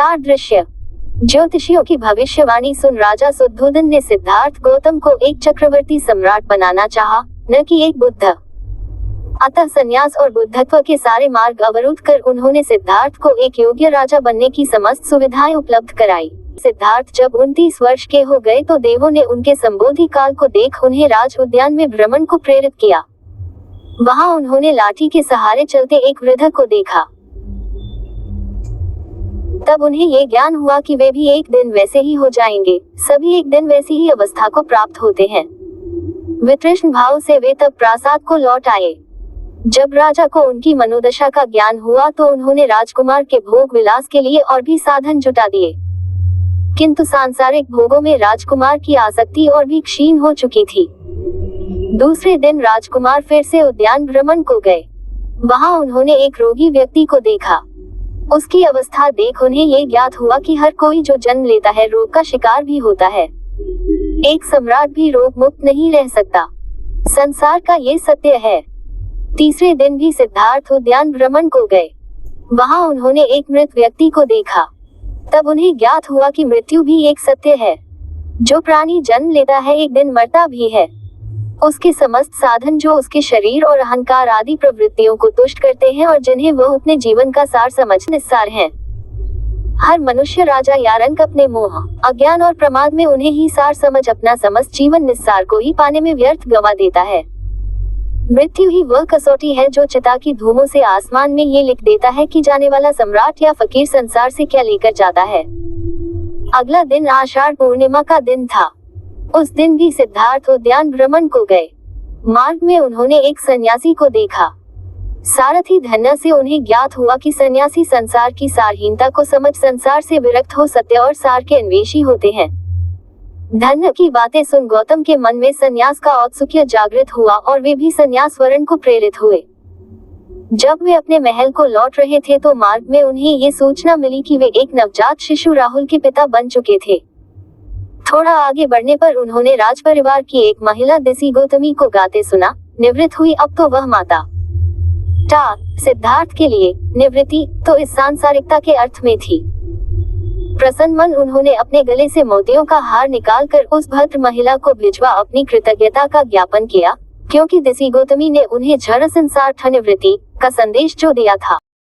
4 दृश्य। ज्योतिषियों की भविष्यवाणी सुन राजा शुद्धोधन ने सिद्धार्थ गौतम को एक चक्रवर्ती सम्राट बनाना चाहा, न कि एक बुद्ध। अतः संन्यास और बुद्धत्व के सारे मार्ग अवरुद्ध कर उन्होंने सिद्धार्थ को एक योग्य राजा बनने की समस्त सुविधाएं उपलब्ध कराई। सिद्धार्थ जब 29 वर्ष के हो गए तो देवों ने उनके संबोधि काल को देख उन्हें राज उद्यान में भ्रमण को प्रेरित किया। वहां उन्होंने लाठी के सहारे चलते एक वृद्ध को देखा। तब उन्हें ये ज्ञान हुआ कि वे भी एक दिन वैसे ही हो जाएंगे, सभी एक दिन वैसी ही अवस्था को प्राप्त होते हैं। वितृष्ण भाव से वे तब प्रासाद को लौट आए। जब राजा को उनकी मनोदशा का ज्ञान हुआ तो उन्होंने राजकुमार के भोग विलास के लिए और भी साधन जुटा दिए, किंतु सांसारिक भोगों में राजकुमार की आसक्ति और भी क्षीण हो चुकी थी। दूसरे दिन राजकुमार फिर से उद्यान भ्रमण को गए। वहां उन्होंने एक रोगी व्यक्ति को देखा। उसकी अवस्था देख उन्हें ये ज्ञात हुआ कि हर कोई जो जन्म लेता है रोग का शिकार भी होता है। एक सम्राट भी रोग मुक्त नहीं रह सकता। संसार का ये सत्य है। तीसरे दिन भी सिद्धार्थ उद्यान भ्रमण को गए। वहां उन्होंने एक मृत व्यक्ति को देखा। तब उन्हें ज्ञात हुआ कि मृत्यु भी एक सत्य है। जो प्राणी जन्म लेता है एक दिन मरता भी है। उसके समस्त साधन जो उसके शरीर और अहंकार आदि प्रवृत्तियों को तुष्ट करते हैं और जिन्हें वह अपने जीवन का सार समझ निस्सार हैं। हर मनुष्य राजा या रंक अपने मोह, अज्ञान और प्रमाद में उन्हें ही सार समझ अपना समस्त जीवन निस्सार को ही पाने में व्यर्थ गवा देता है। मृत्यु ही वह कसौटी है जो चिता की धूमों से आसमान में ये लिख देता है कि जाने वाला सम्राट या फकीर संसार से क्या लेकर जाता है। अगला दिन आषाढ़ पूर्णिमा का दिन था। उस दिन भी सिद्धार्थ उद्यान भ्रमण को गए। मार्ग में उन्होंने एक सन्यासी को देखा। सारथी धन्य से उन्हें ज्ञात हुआ कि सन्यासी संसार की सारहीनता को समझ संसार से विरक्त हो सत्य और सार के अन्वेषी होते हैं। धन्य की बातें सुन गौतम के मन में सन्यास का औत्सुक्य जागृत हुआ और वे भी सन्यास वरण को प्रेरित हुए। जब वे अपने महल को लौट रहे थे तो मार्ग में उन्हें ये सूचना मिली कि वे एक नवजात शिशु राहुल के पिता बन चुके थे। थोड़ा आगे बढ़ने पर उन्होंने राजपरिवार की एक महिला दिसी गौतमी को गाते सुना, निवृत्त हुई अब तो वह माता। सिद्धार्थ के लिए निवृत्ति तो इस सांसारिकता के अर्थ में थी। प्रसन्न मन उन्होंने अपने गले से मोतियों का हार निकालकर उस भद्र महिला को भिजवा अपनी कृतज्ञता का ज्ञापन किया, क्योंकि दिसी गौतमी ने उन्हें जड़ संसार निवृत्ति का संदेश जो दिया था।